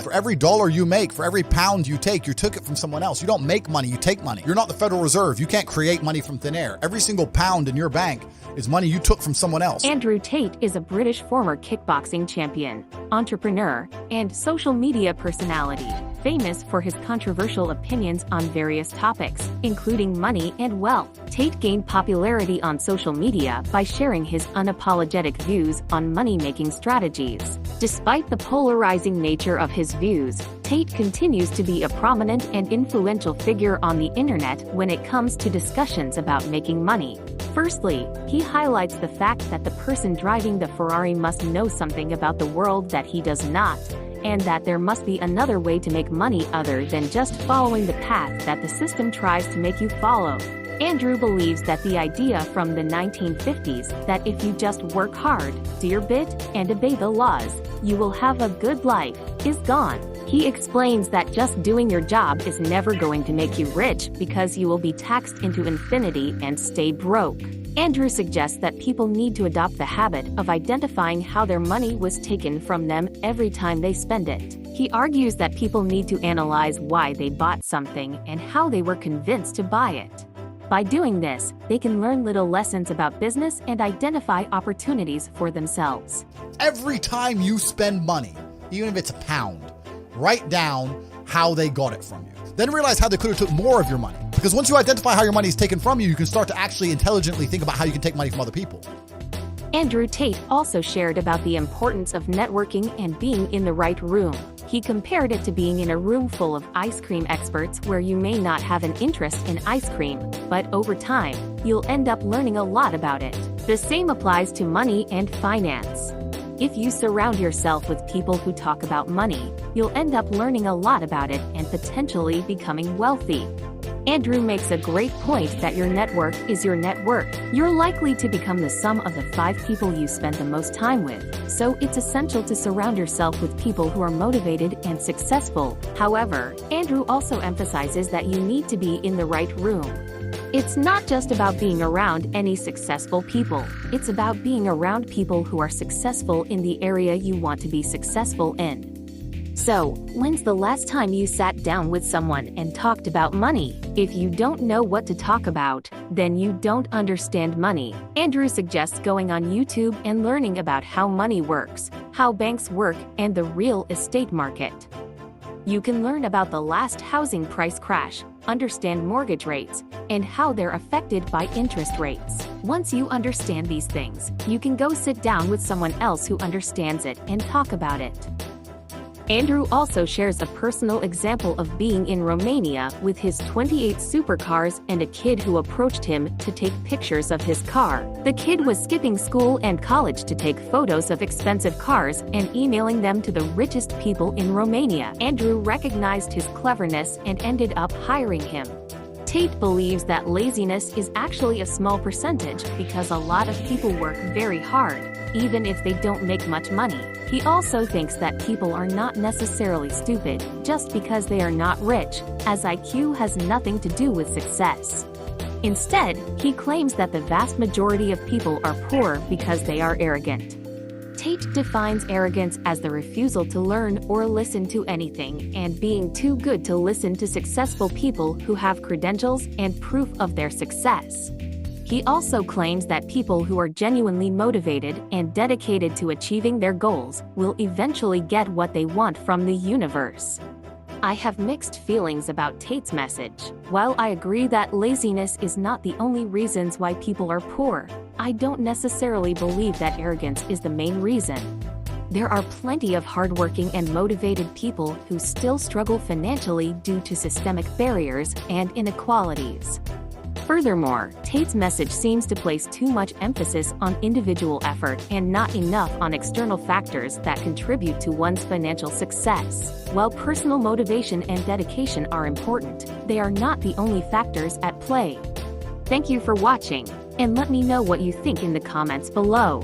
For every dollar you make, for every pound you took it from someone else. You don't make money, you take money. You're not the Federal Reserve. You can't create money from thin air. Every single pound in your bank is money you took from someone else. Andrew Tate is a British former kickboxing champion, entrepreneur, and social media personality, famous for his controversial opinions on various topics, including money and wealth. Tate gained popularity on social media by sharing his unapologetic views on money-making strategies. Despite the polarizing nature of his views, Tate continues to be a prominent and influential figure on the internet when it comes to discussions about making money. Firstly, he highlights the fact that the person driving the Ferrari must know something about the world that he does not, and that there must be another way to make money other than just following the path that the system tries to make you follow. Andrew believes that the idea from the 1950s that if you just work hard, do your bit, and obey the laws, you will have a good life, is gone. He explains that just doing your job is never going to make you rich because you will be taxed into infinity and stay broke. Andrew suggests that people need to adopt the habit of identifying how their money was taken from them every time they spend it. He argues that people need to analyze why they bought something and how they were convinced to buy it. By doing this, they can learn little lessons about business and identify opportunities for themselves. Every time you spend money, even if it's a pound, write down how they got it from you. Then realize how they could have took more of your money. Because once you identify how your money is taken from you, you can start to actually intelligently think about how you can take money from other people. Andrew Tate also shared about the importance of networking and being in the right room. He compared it to being in a room full of ice cream experts where you may not have an interest in ice cream, but over time, you'll end up learning a lot about it. The same applies to money and finance. If you surround yourself with people who talk about money, you'll end up learning a lot about it and potentially becoming wealthy. Andrew makes a great point that your network is your net worth. You're likely to become the sum of the 5 people you spend the most time with, so it's essential to surround yourself with people who are motivated and successful. However, Andrew also emphasizes that you need to be in the right room. It's not just about being around any successful people. It's about being around people who are successful in the area you want to be successful in. So, when's the last time you sat down with someone and talked about money? If you don't know what to talk about, then you don't understand money. Andrew suggests going on YouTube and learning about how money works, how banks work, and the real estate market. You can learn about the last housing price crash, understand mortgage rates, and how they're affected by interest rates. Once you understand these things, you can go sit down with someone else who understands it and talk about it. Andrew also shares a personal example of being in Romania with his 28 supercars and a kid who approached him to take pictures of his car. The kid was skipping school and college to take photos of expensive cars and emailing them to the richest people in Romania. Andrew recognized his cleverness and ended up hiring him. Tate believes that laziness is actually a small percentage because a lot of people work very hard, even if they don't make much money. He also thinks that people are not necessarily stupid just because they are not rich, as IQ has nothing to do with success. Instead, he claims that the vast majority of people are poor because they are arrogant. Tate defines arrogance as the refusal to learn or listen to anything and being too good to listen to successful people who have credentials and proof of their success. He also claims that people who are genuinely motivated and dedicated to achieving their goals will eventually get what they want from the universe. I have mixed feelings about Tate's message. While I agree that laziness is not the only reasons why people are poor, I don't necessarily believe that arrogance is the main reason. There are plenty of hardworking and motivated people who still struggle financially due to systemic barriers and inequalities. Furthermore, Tate's message seems to place too much emphasis on individual effort and not enough on external factors that contribute to one's financial success. While personal motivation and dedication are important, they are not the only factors at play. Thank you for watching, and let me know what you think in the comments below.